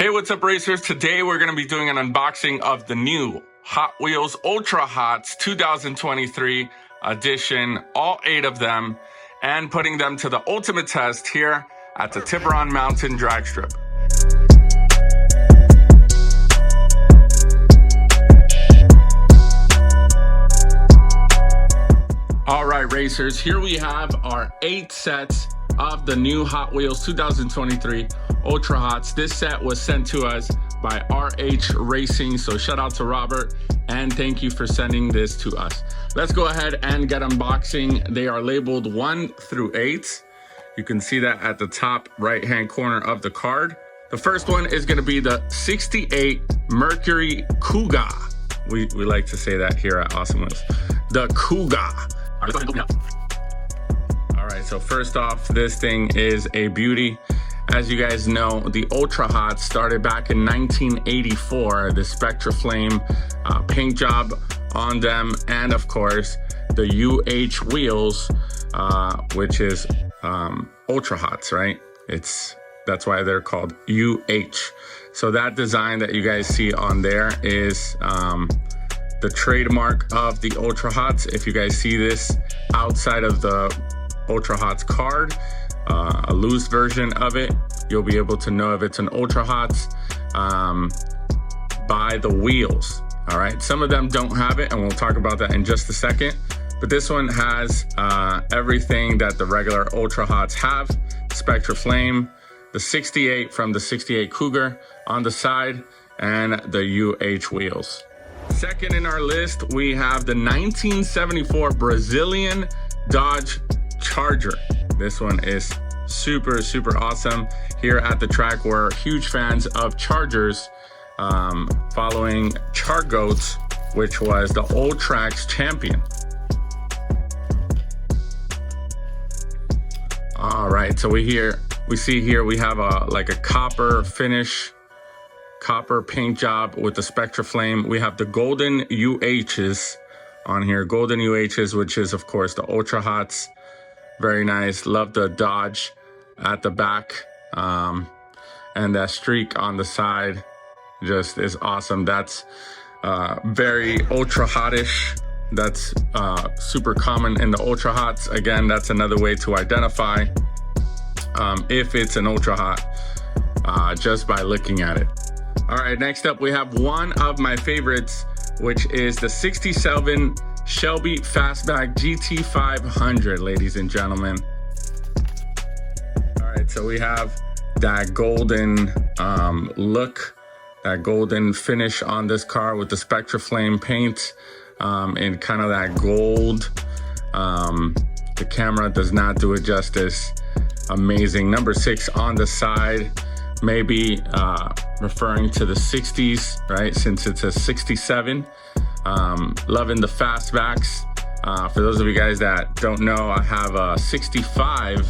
Hey, what's up, racers? Today we're going to be doing an unboxing of the new Hot Wheels Ultra Hots 2023 edition, all 8 of them, and putting them to the ultimate test here at the Tiburon Mountain Drag Strip. All right, racers, here we have our 8 sets of the new Hot Wheels 2023 Ultra Hots. This set was sent to us by RH Racing, so shout out to Robert and thank you for sending this to us. Let's go ahead and get unboxing. They are labeled 1 through 8. You can see that at the top right hand corner of the card. The first one is going to be the 68 Mercury Cougar. We like to say that here at AwesomeWheels. The Cougar. All right, so first off, this thing is a beauty. As you guys know, the Ultra Hots started back in 1984. The Spectra Flame paint job on them, and of course the wheels, which is Ultra Hots, right? That's why they're called So that design that you guys see on there is the trademark of the Ultra Hots. If you guys see this outside of the Ultra Hots card, a loose version of it, you'll be able to know if it's an Ultra Hots by the wheels. All right, some of them don't have it, and we'll talk about that in just a second. But this one has everything that the regular Ultra Hots have: Spectra Flame, the 68 from the 68 Cougar on the side, and the wheels. Second in our list, we have the 1974 Brazilian Dodge Charger. This one is super awesome. Here at the track, we're huge fans of Chargers, following Chargoats, which was the old tracks champion. All right, so we see here we have like a copper finish, copper paint job with the Spectra Flame. We have the golden UHs on here, golden UHs, which is of course the Ultra Hots. Very nice. Love the Dodge at the back, and that streak on the side just is awesome. That's very Ultra Hotish. That's super common in the Ultra Hots. Again, that's another way to identify if it's an Ultra Hot just by looking at it. All right, next up we have one of my favorites, which is the 67 Shelby Fastback GT500, ladies and gentlemen. All right, so we have that golden look, that golden finish on this car with the Spectra Flame paint and kind of that gold. The camera does not do it justice. Amazing. Number 6 on the side, maybe referring to the 60s, right? Since it's a 67. Loving the fastbacks. For those of you guys that don't know, I have a 65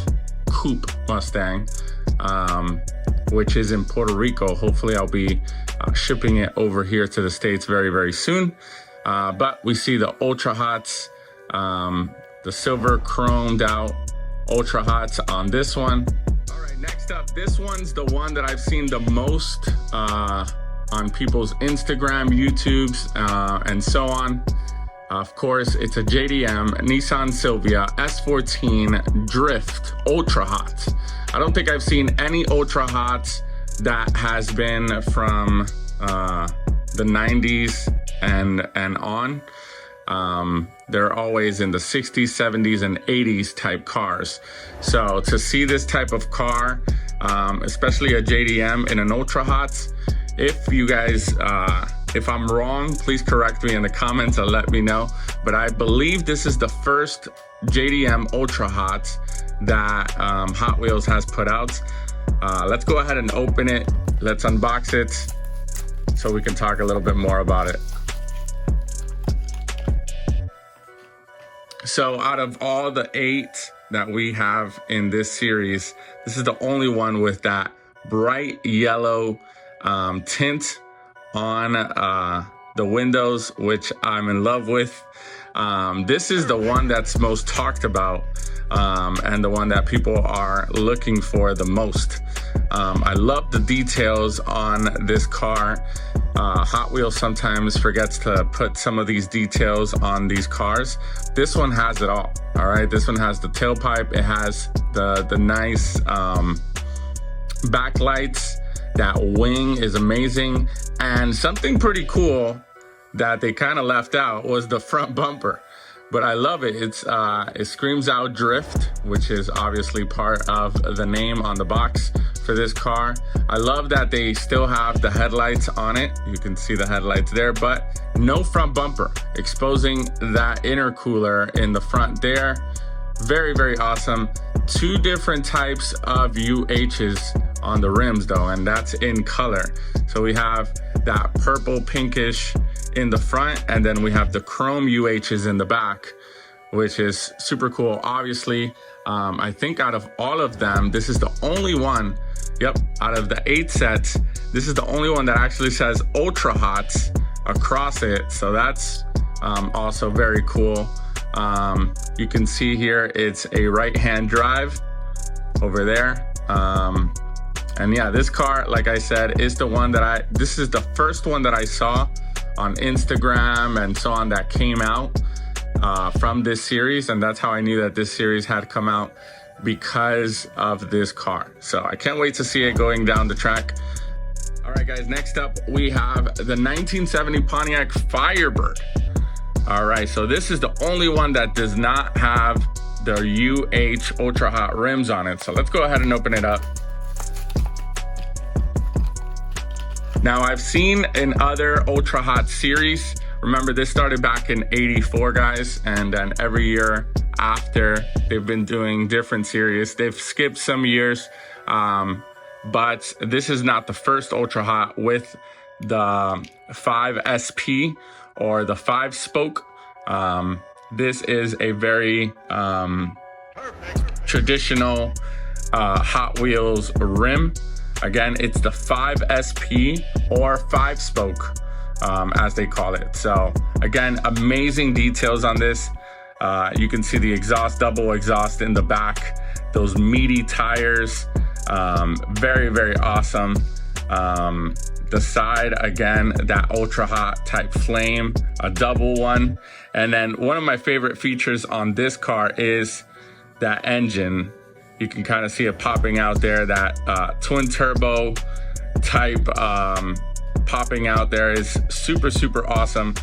Coupe Mustang, which is in Puerto Rico. Hopefully I'll be shipping it over here to the States very soon. But we see the Ultra Hots, the silver chromed out Ultra Hots on this one. All right, next up, this one's the one that I've seen the most on people's Instagram, YouTubes, and so on. Of course, it's a JDM Nissan Silvia S14 Drift Ultra Hot. I don't think I've seen any Ultra Hots that has been from the 90s and on. They're always in the 60s, 70s, and 80s type cars. So to see this type of car, especially a JDM in an Ultra Hots, if you guys, if I'm wrong, please correct me in the comments and let me know. But I believe this is the first JDM Ultra Hots that Hot Wheels has put out. Let's go ahead and open it. Let's unbox it so we can talk a little bit more about it. So out of all the 8 that we have in this series, this is the only one with that bright yellow tint on the windows, which I'm in love with. This is the one that's most talked about and the one that people are looking for the most. I love the details on this car. Hot Wheels sometimes forgets to put some of these details on these cars. This one has it all right? This one has the tailpipe. It has the nice backlights. That wing is amazing. And something pretty cool that they kind of left out was the front bumper. But I love it. It screams out drift, which is obviously part of the name on the box for this car. I love that they still have the headlights on it. You can see the headlights there, but no front bumper, exposing that intercooler in the front there. Very, very awesome. Two different types of UHs on the rims though, and that's in color. So we have that purple pinkish in the front, and then we have the chrome UHs in the back, which is super cool. Obviously, I think out of all of them, this is the only one, out of the 8 sets, this is the only one that actually says ULTRAHOTS across it. So that's also very cool. You can see here, it's a right-hand drive over there. And yeah, this car, like I said, is the one that this is the first one that I saw on Instagram and so on that came out from this series. And that's how I knew that this series had come out, because of this car. So I can't wait to see it going down the track. All right, guys, next up, we have the 1970 Pontiac Firebird. All right, so this is the only one that does not have the UH Ultra Hot rims on it. So let's go ahead and open it up. Now, I've seen in other Ultra Hot series, remember this started back in '84, guys, and then every year after they've been doing different series. They've skipped some years, but this is not the first Ultra Hot with the 5SP or the 5-spoke. This is a very traditional Hot Wheels rim. Again, it's the 5SP or 5-spoke, as they call it. So again, amazing details on this. You can see the exhaust, double exhaust in the back, those meaty tires, very, very awesome. The side, again, that ultra hot type flame, a double one. And then one of my favorite features on this car is that engine. You can kind of see it popping out there, that twin turbo type popping out there is super, super awesome.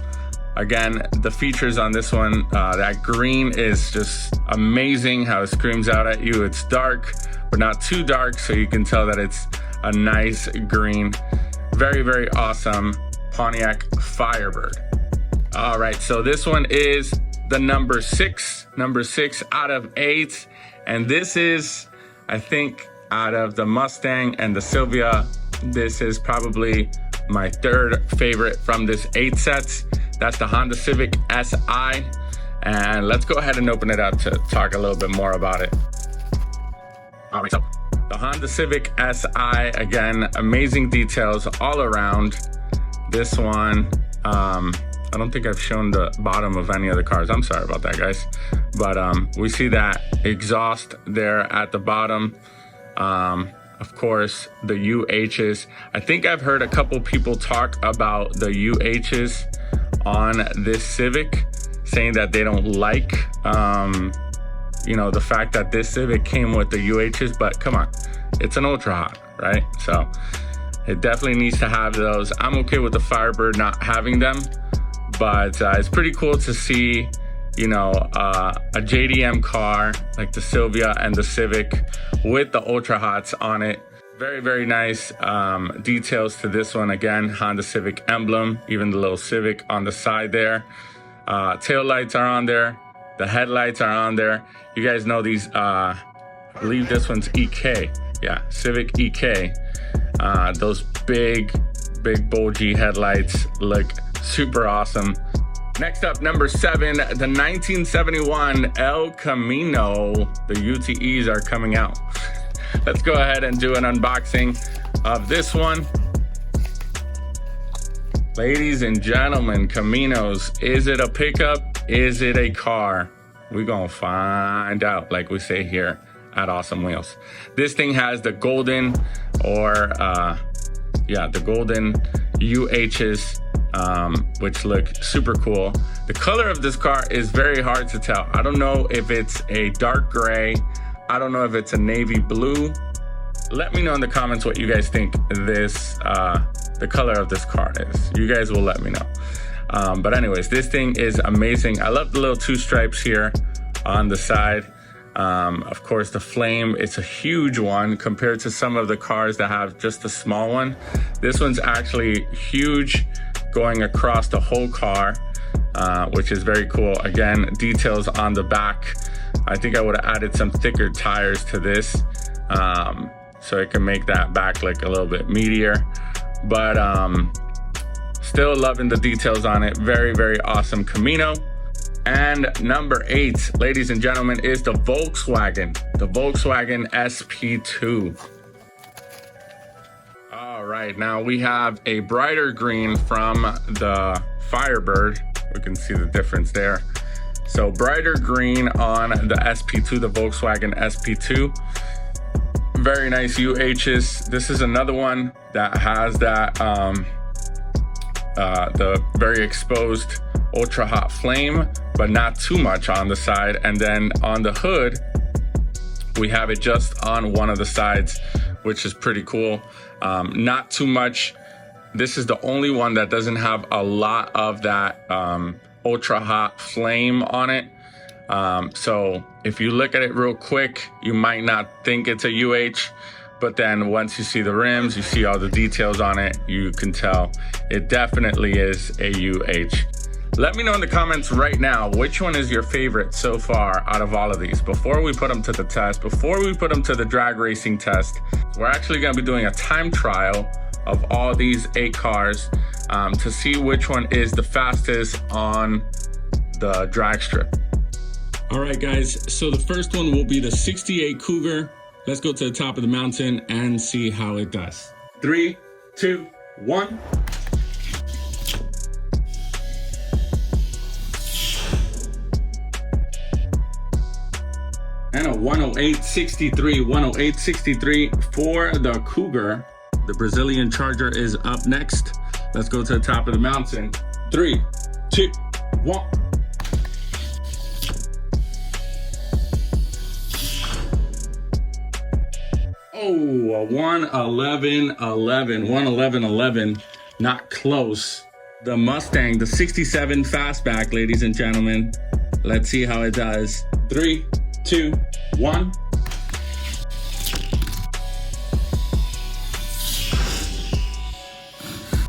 Again, the features on this one, that green is just amazing how it screams out at you. It's dark, but not too dark, so you can tell that it's a nice green. Very, very awesome Pontiac Firebird. All right, so this one is the number six out of 8. And this is, I think, out of the Mustang and the Silvia, this is probably my third favorite from this 8 sets. That's the Honda Civic Si. And let's go ahead and open it up to talk a little bit more about it. All right, so the Honda Civic Si, again, amazing details all around. This one, I don't think I've shown the bottom of any of the cars. I'm sorry about that, guys. But we see that exhaust there at the bottom. Of course, the UHs. I think I've heard a couple people talk about the UHs on this Civic, saying that they don't like, the fact that this Civic came with the UHs, but come on, it's an Ultra Hot, right? So it definitely needs to have those. I'm okay with the Firebird not having them, but it's pretty cool to see, a JDM car like the Silvia and the Civic with the Ultra Hots on it. Very, very nice details to this one. Again, Honda Civic emblem, even the little Civic on the side there. Tail lights are on there. The headlights are on there. You guys know these, I believe this one's EK. Yeah, Civic EK. Those big bulgy headlights look super awesome. Next up, number 7, the 1971 El Camino. The UTEs are coming out. Let's go ahead and do an unboxing of this one. Ladies and gentlemen, Caminos, is it a pickup? Is it a car? We're gonna find out, like we say here at AwesomeWheels. This thing has the golden the golden UHs, which look super cool. The color of this car is very hard to tell. I don't know if it's a dark gray. I don't know if it's a navy blue. Let me know in the comments what you guys think the color of this car is. You guys will let me know. But anyways, this thing is amazing. I love the little two stripes here on the side. Of course, the flame, it's a huge one compared to some of the cars that have just a small one. This one's actually huge, going across the whole car, which is very cool. Again, details on the back. I think I would have added some thicker tires to this, so it can make that back look a little bit meatier. But still loving the details on it. Very, very awesome Camino. And number 8, ladies and gentlemen, is the Volkswagen SP2. All right, now we have a brighter green from the Firebird. We can see the difference there. So brighter green on the SP2, the Volkswagen SP2. Very nice UHs. This is another one that has that the very exposed ultra hot flame, but not too much on the side. And then on the hood, we have it just on one of the sides, which is pretty cool. Not too much. This is the only one that doesn't have a lot of that ultra hot flame on it. So if you look at it real quick, you might not think it's a UH, but then once you see the rims, you see all the details on it, you can tell it definitely is a UH. Let me know in the comments right now, which one is your favorite so far out of all of these? Before we put them to the test, before we put them to the drag racing test, we're actually gonna be doing a time trial of all these 8 cars to see which one is the fastest on the drag strip. All right, guys, so the first one will be the 68 Cougar. Let's go to the top of the mountain and see how it does. 3, 2, 1. And a 108.63, 108.63 for the Cougar. The Brazilian Charger is up next. Let's go to the top of the mountain. 3, 2, 1. Oh, a 111.11, 111.11, not close. The Mustang, the 67 Fastback, ladies and gentlemen. Let's see how it does. 3, 2, 1.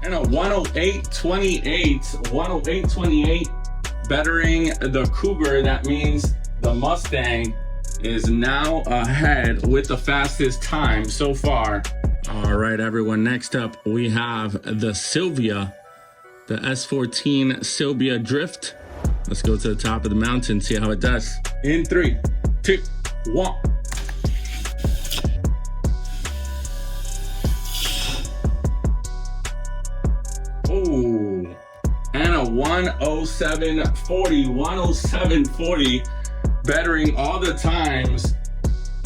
And a 108.28, 108.28, bettering the Cougar. That means the Mustang is now ahead with the fastest time so far. All right, everyone, next up we have the Silvia, the S14 Silvia Drift. Let's go to the top of the mountain, see how it does. In 3, 2, 1. Oh, and a 107.40, 107.40, bettering all the times.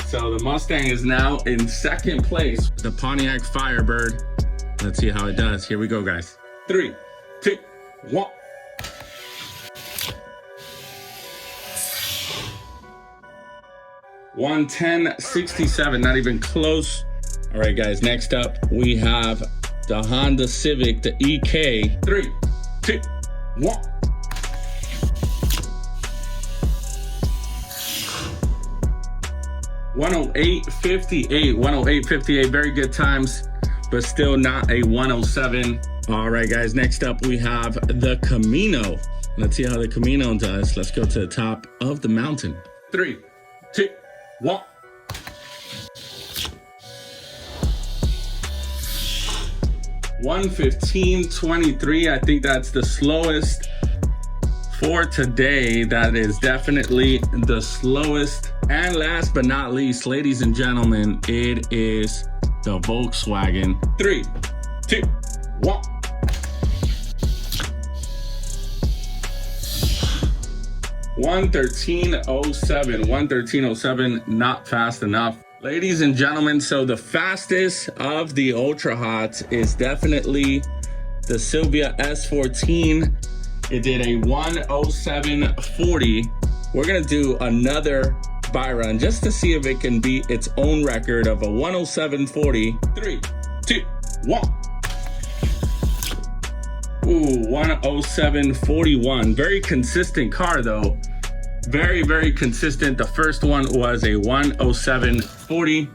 So the Mustang is now in second place. The Pontiac Firebird. Let's see how it does. Here we go, guys. 3, 2, 1. $110.67, not even close. All right, guys, next up we have the Honda Civic, the EK. 3, 2, 1. $108.58, 108.58, very good times, but still not a 107. All right, guys, next up we have the Camino. Let's see how the Camino does. Let's go to the top of the mountain. 3, 2, 1. $115.23. I think that's the slowest for today. That is definitely the slowest. And last but not least, ladies and gentlemen, it is the Volkswagen. 3, 2, 1. 113.07, 113.07, not fast enough. Ladies and gentlemen, so the fastest of the Ultra Hots is definitely the Silvia S14. It did a 107.40. We're gonna do another buy run just to see if it can beat its own record of a 107.40. 3, 2, 1. Ooh, 107.41. Very consistent car though. Very, very consistent. The first one was a 107.40.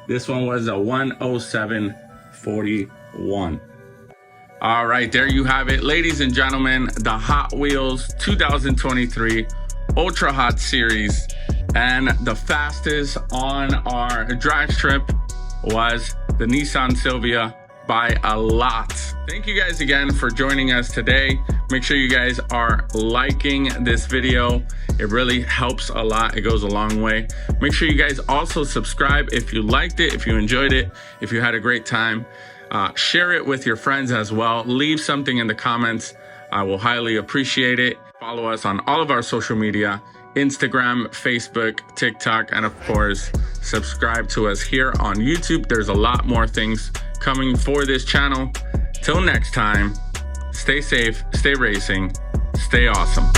This one was a 107.41. All right, there you have it. Ladies and gentlemen, the Hot Wheels 2023 Ultra Hot Series. And the fastest on our drag strip was the Nissan Silvia by a lot. Thank you guys again for joining us today. Make sure you guys are liking this video. It really helps a lot. It goes a long way. Make sure you guys also subscribe if you liked it, if you enjoyed it, if you had a great time. Share it with your friends as well. Leave something in the comments. I will highly appreciate it. Follow us on all of our social media, Instagram, Facebook, TikTok, and of course, subscribe to us here on YouTube. There's a lot more things coming for this channel. Till next time, stay safe, stay racing, stay awesome.